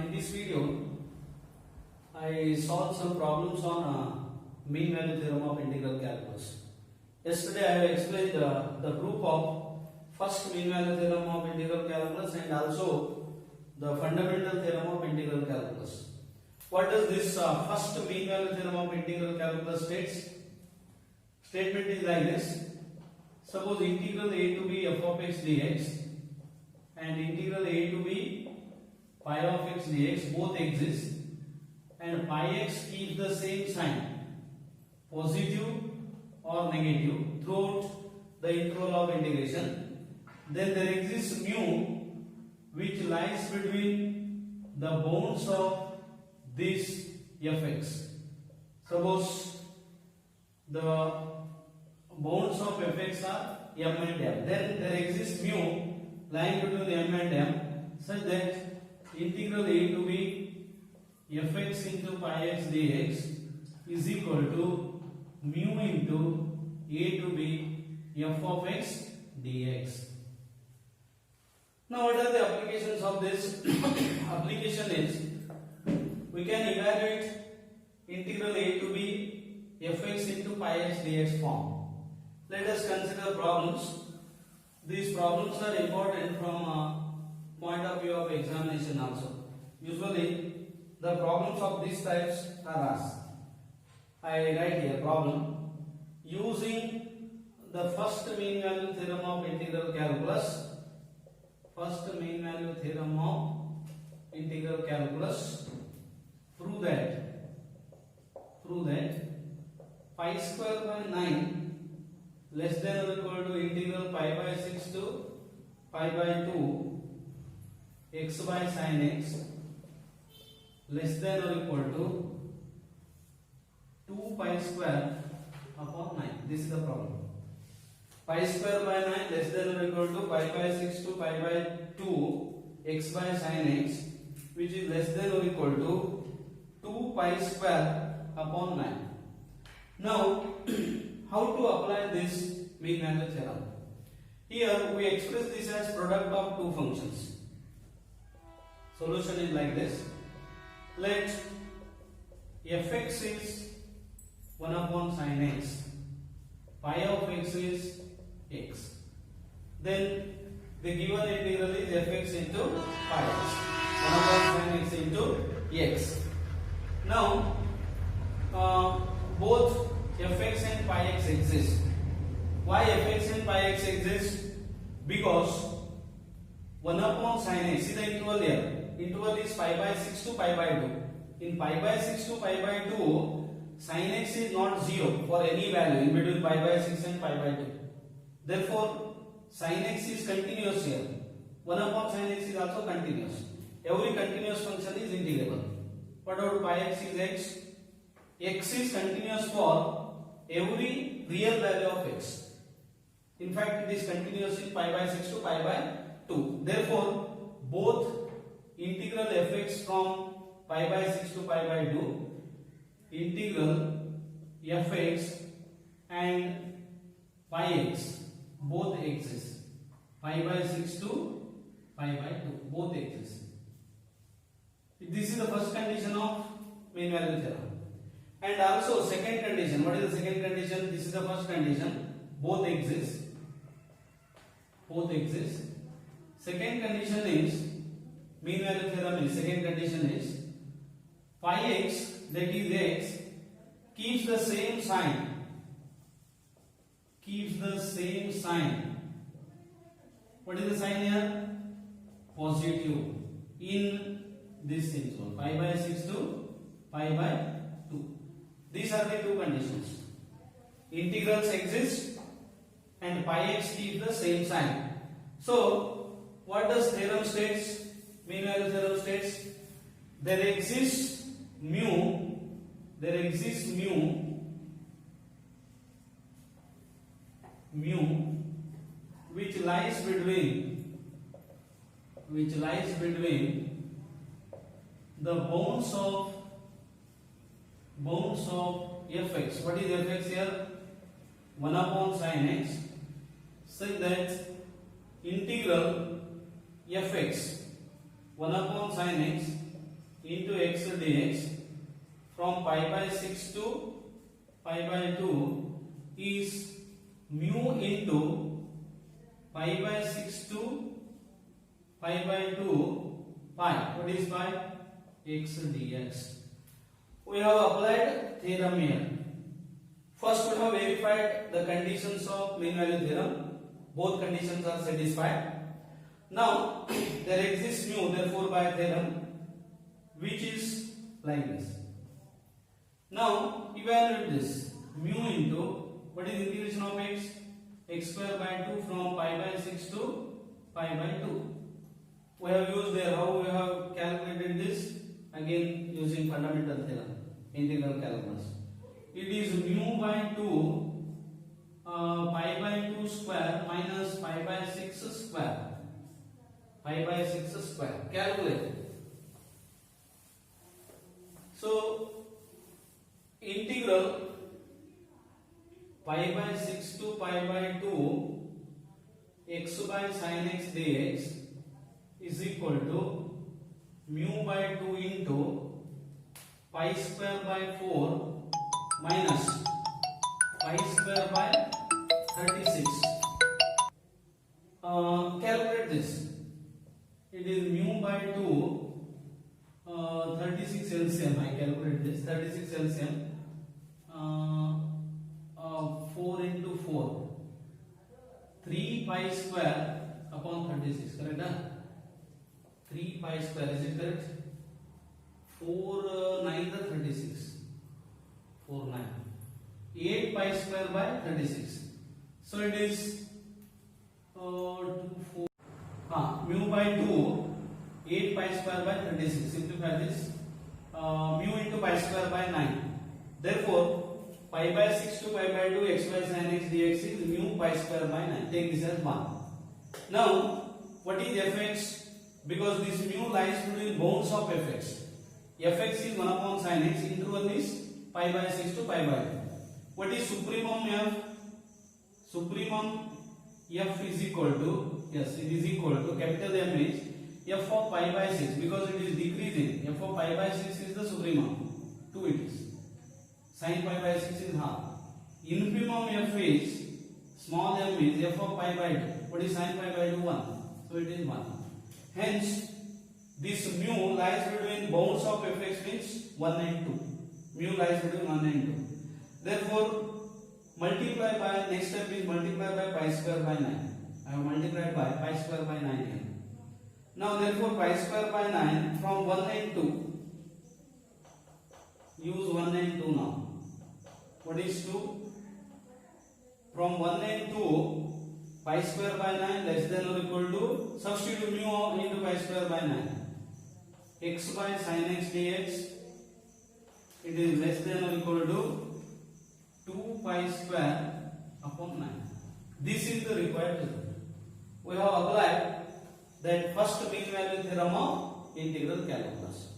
In this video, I solved some problems on mean value theorem of integral calculus. Yesterday, I have explained the proof of first mean value theorem of integral calculus and also the fundamental theorem of integral calculus. What does this first mean value theorem of integral calculus states? Statement is like this. Suppose integral a to b f of x dx and integral a to b pi of x dx both exist and pi x keeps the same sign, positive or negative, throughout the interval of integration. Then there exists mu which lies between the bounds of this fx. Suppose the bounds of fx are m and m. Then there exists mu lying between m and m such that integral a to b fx into pi x dx is equal to mu into a to b f of x dx. Now what are the applications of this? Application is we can evaluate integral a to b fx into pi x dx form. Let us consider problems. These problems are important from point of view of examination also. Usually the problems of these types are asked. I write here problem using the first mean value theorem of integral calculus. First mean value theorem of integral calculus. Prove that pi square by 9 less than or equal to integral pi by 6 to pi by 2 x by sin x less than or equal to 2 pi square upon 9. This is the problem. Pi square by 9 less than or equal to pi by 6 to pi by 2 x by sin x, which is less than or equal to 2 pi square upon 9. Now, how to apply this mean value theorem? Here we express this as product of two functions. Solution is like this. Let fx is 1 upon sin x, pi of x is x. Then the given integral is fx into pi x, 1 upon sin x into x. Now both fx and pi x exist. Why fx and pi x exist? Because 1 upon sin x, see the interval here. Interval is pi by 6 to pi by 2. In pi by 6 to pi by 2, sin x is not 0 for any value in between pi by 6 and pi by 2. Therefore, sin x is continuous here. 1 upon sin x is also continuous. Every continuous function is integrable. What about pi x is x? X is continuous for every real value of x. In fact, it is continuous in pi by 6 to pi by 2. Therefore, both integral fx from pi by 6 to pi by 2, integral fx and pi x both exist. Pi by 6 to pi by 2 both exist. This is the first condition of mean value theorem. And also second condition. What is the second condition? This is the first condition. Both exist. Both exist. Second condition is mean value theorem is second condition is pi x, that is x, keeps the same sign. Keeps the same sign. What is the sign here? Positive in this interval. Pi by 6 to pi by 2. These are the two conditions. Integrals exist and pi x keeps the same sign. So, what does theorem states? Mean value theorem states there exists mu which lies between the bounds of fx. What is fx here? 1 upon sin x, such that integral fx 1 upon sin x into x dx from pi by 6 to pi by 2 is mu into pi by 6 to pi by 2 pi. What is pi? X dx. We have applied theorem here. First we have verified the conditions of mean value theorem. Both conditions are satisfied. Now there exists mu, therefore by theorem, which is like this. Now evaluate this. Mu into what is integration of x? X square by 2 from pi by 6 to pi by 2. We have used there. How we have calculated this? Again using fundamental theorem, integral calculus. It is mu by 2 pi by 2 square minus pi by 6 square. Pi by 6 square. Calculate. So integral pi by 6 to pi by 2 x by sin x dx is equal to mu by 2 into pi square by 4 minus pi square by 36. Calculate this. It is mu by 2 36 LCM. I calculate this. 36 LCM 4 into 4 3 pi square upon 36. Correct? 3 pi square, is it correct? 4 9 36. 4 9. 8 pi square by 36. So it is 2 4. Mu by 2 8 pi square by 36. Simplify this. Mu into pi square by 9. Therefore pi by 6 to pi by 2 x by sin x dx is mu pi square by 9. Take this as 1. Now what is fx? Because this mu lies between bounds of fx. Fx is 1 upon sin x. Interval is pi by 6 to pi by 2. What is supremum f? Supremum f is equal to, yes, it is equal to capital M is f of pi by 6, because it is decreasing. F of pi by 6 is the supremum. 2 it is. Sin pi by 6 is half. Infimum f is, small m is f of pi by 2. What is sin pi by 2? 1. So it is 1. Hence, this mu lies between bounds of fx means 1 and 2. Mu lies between 1 and 2. Therefore, multiply by, next step is multiply by pi square by 9. I have multiplied by pi square by 9 here. Now, therefore, pi square by 9 from 1 and 2. Use 1 and 2 now. What is 2? From 1 and 2, pi square by 9 less than or equal to, substitute mu into pi square by 9. X by sin x dx, it is less than or equal to 2 pi square upon 9. This is the required result. We have applied that first mean value theorem of integral calculus.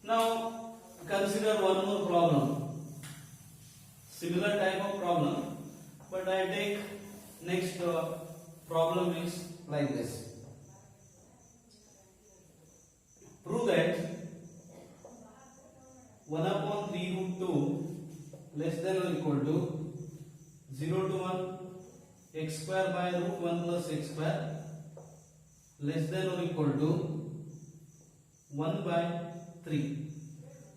Now consider one more problem. Similar type of problem, but I take next problem is like this. Prove that 1 upon 3 root 2 less than or equal to 0 to 1 x square by root 1 plus x square less than or equal to 1 by 3.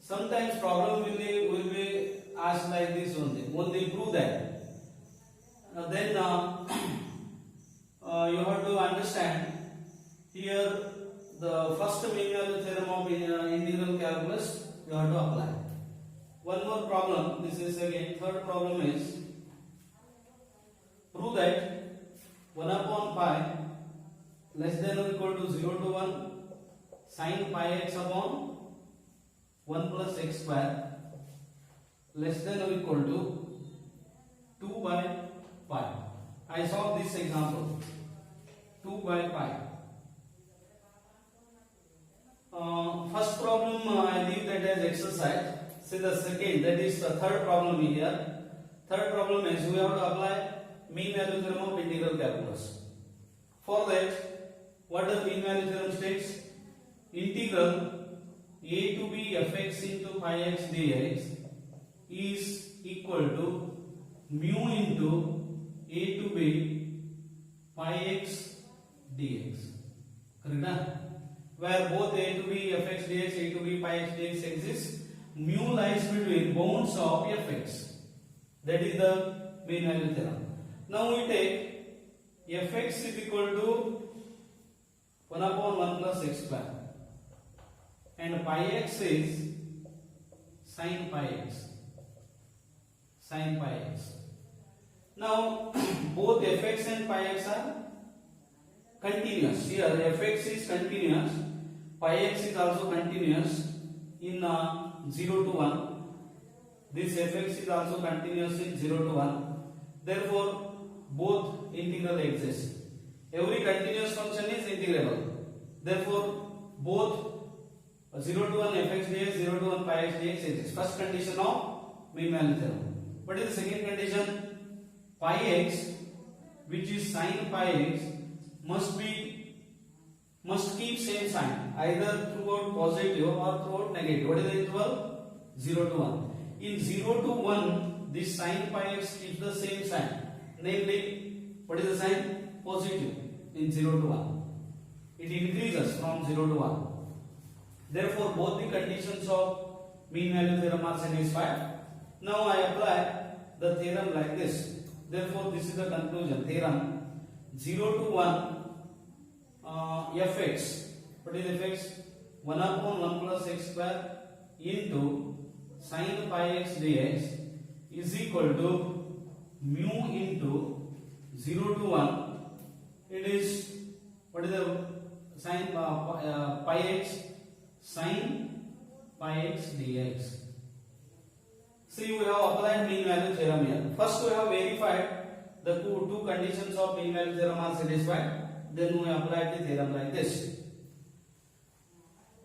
Sometimes problem will be asked like this only. Only prove that. Then you have to understand here the first mean value theorem of integral calculus you have to apply. One more problem. This is again third problem is prove that 1 upon pi less than or equal to 0 to 1 sin pi x upon 1 plus x square less than or equal to 2 by pi. I solve this example. 2 by pi. First problem I leave that as exercise. See the second, that is the third problem here. Third problem is we have to apply mean value theorem of integral calculus. For that, what does mean value theorem states? Integral a to b fx into pi x dx is equal to mu into a to b pi x dx. Correct? Where both a to b fx dx, a to b pi x dx exist, mu lies between bounds of fx. That is the mean value theorem. Now we take fx is equal to 1 upon 1 plus x square and pi x is sin pi x. Sin pi x. Now both fx and pi x are continuous. Here fx is continuous, pi x is also continuous in 0 to 1. This fx is also continuous in 0 to 1. Therefore both integral exist. Every continuous function is integrable. Therefore both 0 to 1 fx dx, 0 to 1 pi x dx exist. First condition of mean value theorem. What is the second condition? Pi x, which is sin pi x, must keep same sign either throughout positive or throughout negative. What is the interval? 0 to 1. In 0 to 1, this sin pi x keeps the same sign. Namely, what is the sign? Positive in 0 to 1. It increases from 0 to 1. Therefore, both the conditions of mean value theorem are satisfied. Now I apply the theorem like this. Therefore, this is the conclusion. Theorem 0 to 1 fx. What is fx? 1 upon 1 plus x square into sin pi x dx is equal to mu into 0 to 1. It is, what is the sin pi x? Sin pi x dx. See, we have applied mean value theorem here. First, we have verified the two conditions of mean value theorem are satisfied. Then we applied the theorem like this.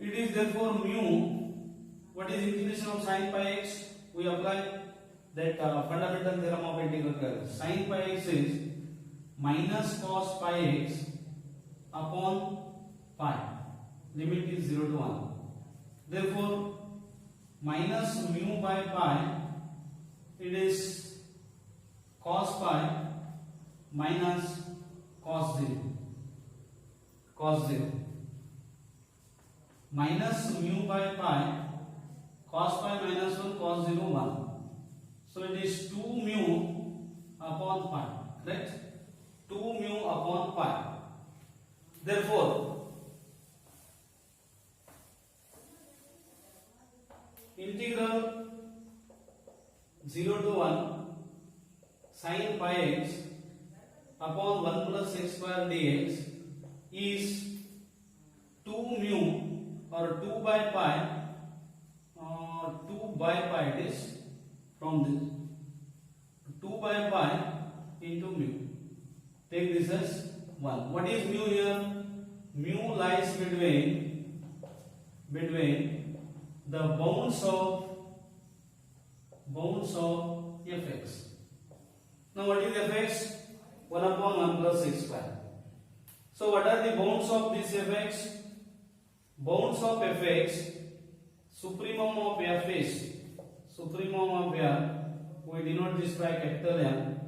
It is therefore mu. What is integration of sin pi x? We apply that fundamental theorem of integral calculus. Sin pi x is minus cos pi x upon pi. Limit is 0 to 1. Therefore, minus mu by pi, it is cos pi minus cos 0. Cos 0. Minus mu by pi, cos pi minus 1, cos 0, 1. So it is 2 mu upon pi. Correct? 2 mu upon pi. Therefore, integral 0 to 1 sin pi x upon 1 plus x square dx is 2 mu or 2 by pi, 2 by pi it is from this 2 by pi into mu. Take this as 1. What is mu here? Mu lies between the bounds of fx. Now what is fx? 1 upon 1 plus x square. So what are the bounds of this fx? Bounds of fx, supremum of f is, supremum of f, we denote this by capital M.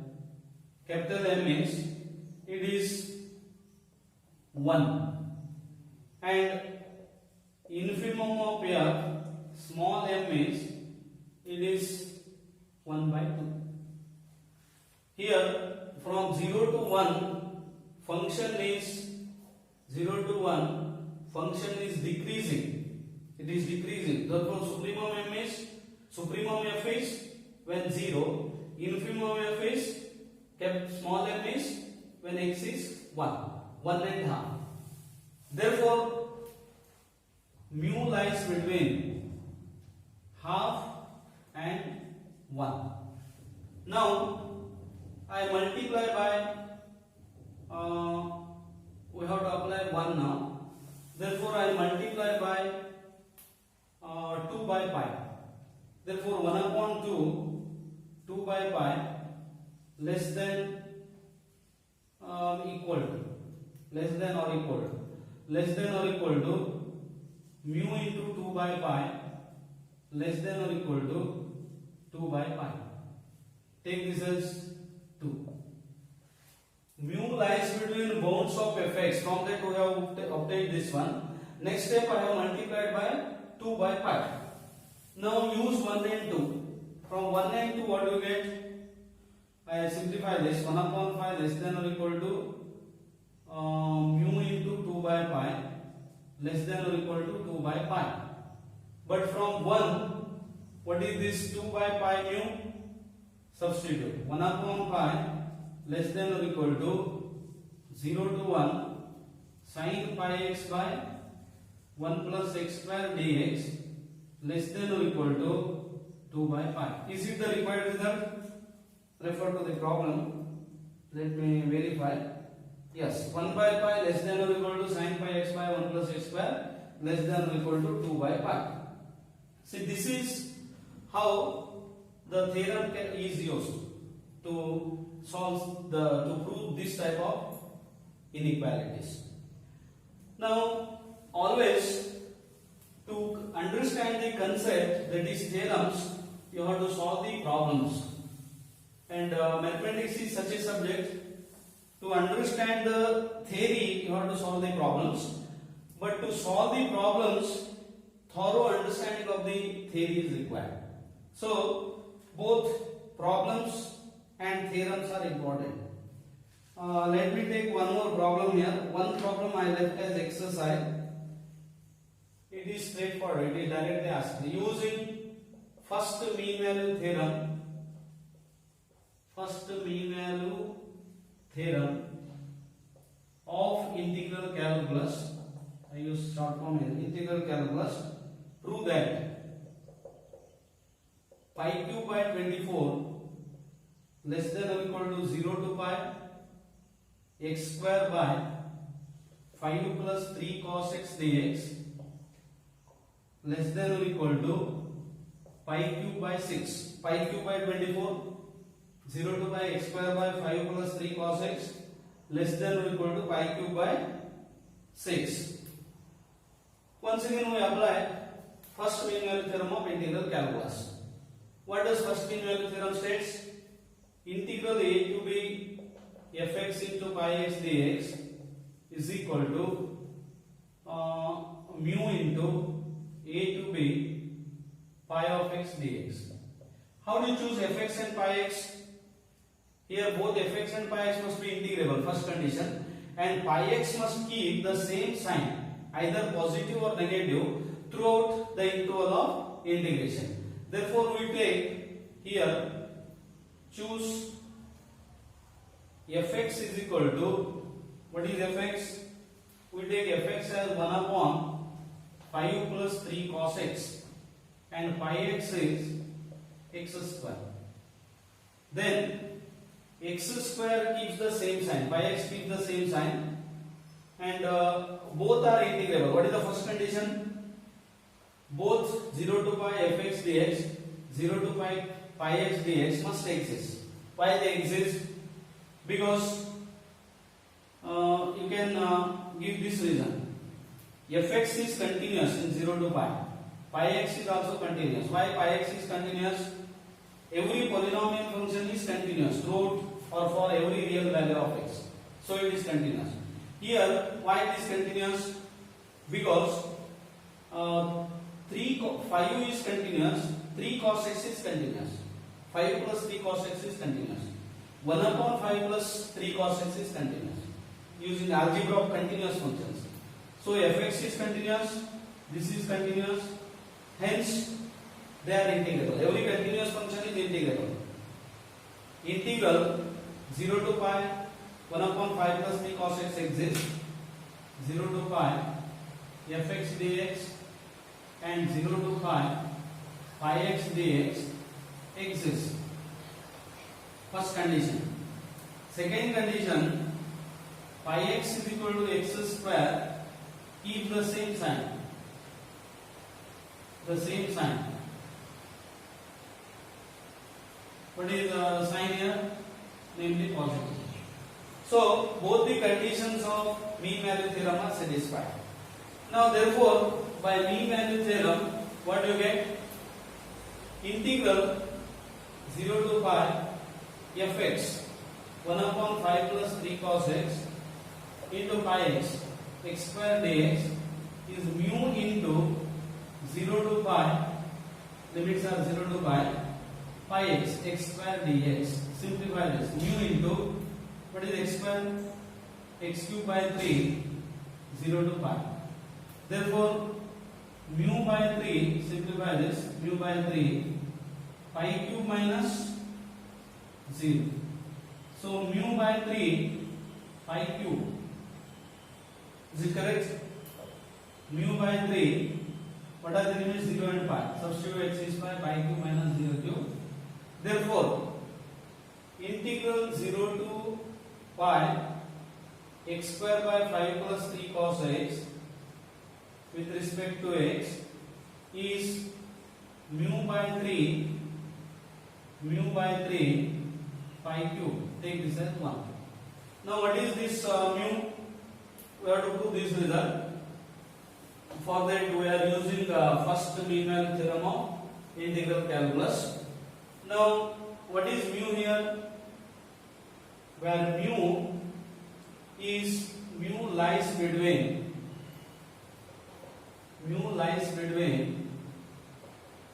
Capital M is, it is 1. And infimum of f, small m is, it is 1 by 2. Here from 0 to 1 function is 0 to 1 function is decreasing. It is decreasing. Therefore supremum m is, supremum f is when 0, infimum f is kept small m is when x is 1 and half. Therefore mu lies between half and 1. Now I multiply by, we have to apply 1 now. Therefore I multiply by 2 by pi. Therefore 1 upon 2 by pi less than equal to mu into 2 2 by pi less than or equal to 2 by pi. Take this as 2. Mu lies between bounds of fx. From that we have obtained this one. Next step I have multiplied by 2 by pi. Now use 1 and 2. From 1 and 2 what do you get? I simplify this. 1 upon 5 less than or equal to mu into 2 by pi less than or equal to 2 by pi. But from 1, what is this 2 by pi mu? Substitute. 1 upon pi less than or equal to 0 to 1 sin pi x by 1 plus x square dx less than or equal to 2 by pi. Is it the required result? Refer to the problem. Let me verify. Yes, 1 by pi less than or equal to sin pi x by 1 plus x square less than or equal to 2 by pi. See, this is how the theorem is used to prove this type of inequalities. Now, always to understand the concept, that is theorems, you have to solve the problems. And mathematics is such a subject. To understand the theory, you have to solve the problems. But to solve the problems, thorough understanding of the theory is required. So, both problems and theorems are important. Let me take one more problem here. One problem I left as exercise. It is straightforward. It is directly asked. Using first mean value theorem. First mean value theorem of integral calculus. I use short form here. Integral calculus. Prove that pi cube by 24 less than or equal to 0 to pi x square by 5 plus 3 cos x dx less than or equal to pi cube by 6. Pi cube by 24, 0 to pi x square by 5 plus 3 cos x less than or equal to pi cube by 6. Once again we apply first mean value theorem of integral calculus. What does first mean value theorem states? Integral a to b fx into pi x dx is equal to mu into a to b pi of x dx. How do you choose fx and pi x? Here both fx and pi x must be integrable, first condition, and pi x must keep the same sign, either positive or negative, throughout the interval of integration. Therefore, we take here, choose fx is equal to, what is fx? We take fx as 1 upon 5 plus 3 cos x, and pi x is x square. Then x square keeps the same sign, pi x keeps the same sign, and both are integrable. What is the first condition? Both 0 to pi fx dx, 0 to pi x dx must exist. Why they exist? Because you can give this reason. Fx is continuous in 0 to pi. Pi x is also continuous. Why pi x is continuous? Every polynomial function is continuous throughout or for every real value of x. So it is continuous. Here, why it is continuous? Because 5 is continuous, 3 cos x is continuous. 5 plus 3 cos x is continuous. 1 upon 5 plus 3 cos x is continuous. Using algebra of continuous functions. So fx is continuous, this is continuous, hence they are integrable. Every continuous function is integrable. Integral 0 to pi 1 upon 5 plus 3 cos x exists. 0 to pi fx dx and 0 to pi x dx exists. First condition. Second condition, pi x is equal to x square, keep the same sign. The same sign. What is the sign here? Namely positive. So both the conditions of mean value theorem are satisfied. Now therefore by mean value theorem, what do you get? Integral 0 to pi fx 1 upon 5 plus 3 cos x into pi x x square dx is mu into 0 to pi, limits are 0 to pi x x square dx. Simplify this, mu into what is x square? X cube by 3, 0 to pi. Therefore mu by 3, simplify this, mu by 3, pi cube minus 0. So mu by 3, pi cube. Is it correct? Mu by 3, what are the limits? 0 and pi. Substitute x is pi cube minus 0 cube. Therefore, integral 0 to pi x square by 5 plus 3 cos x with respect to x is mu by 3 pi cube. Take this as 1. Now what is this mu? We have to prove this result. For that we are using first mean value theorem of integral calculus. Now what is mu here? Where mu lies between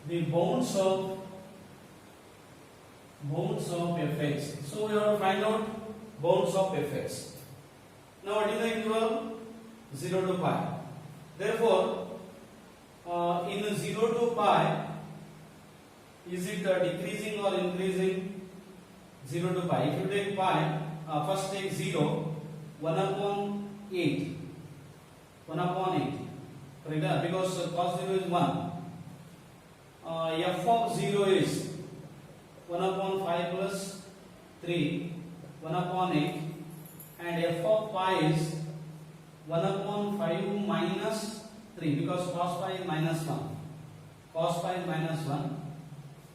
the bounds of fx. So we have to find out bounds of fx. Now what is the interval? 0 to pi. Therefore, in 0 to pi, is it decreasing or increasing? 0 to pi. If you take pi, first take 0, 1 upon 8. 1 upon 8. Correct? Because cos 0 is 1. F of 0 is 1 upon 5 plus 3, 1 upon 8. And f of pi is 1 upon 5 minus 3, because cos pi is minus 1. Cos pi is minus 1.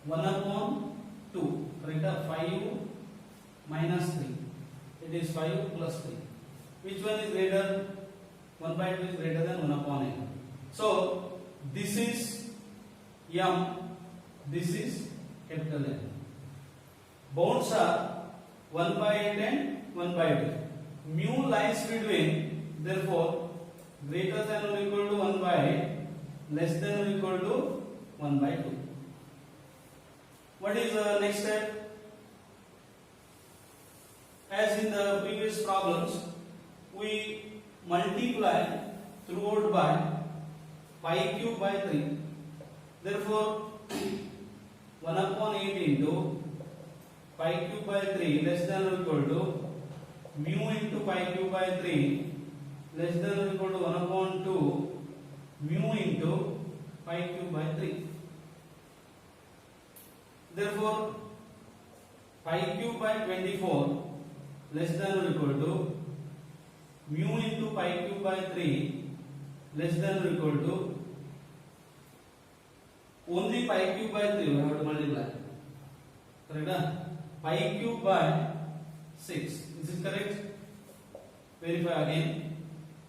1 upon 2. Correct? 5 minus 3. It is 5 plus 3. Which one is greater? 1 by 2 is greater than 1 upon 8. So, this is M. This is capital M. Bounds are 1 by 8 and 1 by 2. Mu lies between, therefore, greater than or equal to 1 by 8, less than or equal to 1 by 2. What is the next step? As in the previous problems, we multiply throughout by pi cube by 3. Therefore, 1 upon 8 into pi cube by 3 less than or equal to mu into pi cube by 3 less than or equal to 1 upon 2 mu into pi cube by 3. Therefore, pi cube by 24 less than or equal to mu into pi cube by 3 less than or equal to only pi cube by 3 we have to multiply. Correct? Pi cube by 6. Is it correct? Verify again.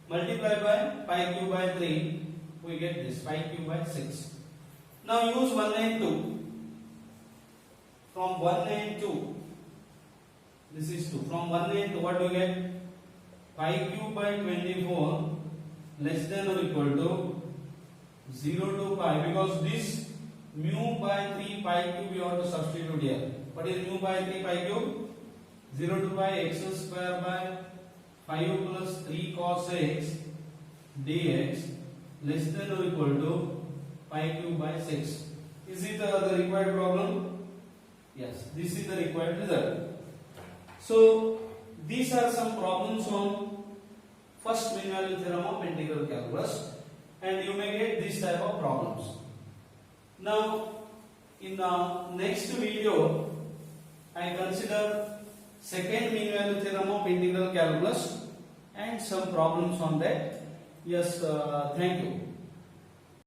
Multiply by pi cube by 3, we get this pi cube by 6. Now use 1 and 2. From 1 and 2, this is 2. From 1 and 2, what do you get? Pi cube by 24 less than or equal to 0 to pi, because this mu by 3 pi cube you have to substitute here. What is mu by 3 pi cube? 0 to pi x square by 5 plus 3 cos x dx less than or equal to pi cube by 6. Is it the required problem? Yes, this is the required result. So, these are some problems on first mean value theorem of integral calculus, and you may get this type of problems. Now, in the next video, I consider second mean value theorem of integral calculus and some problems on that. Yes, thank you.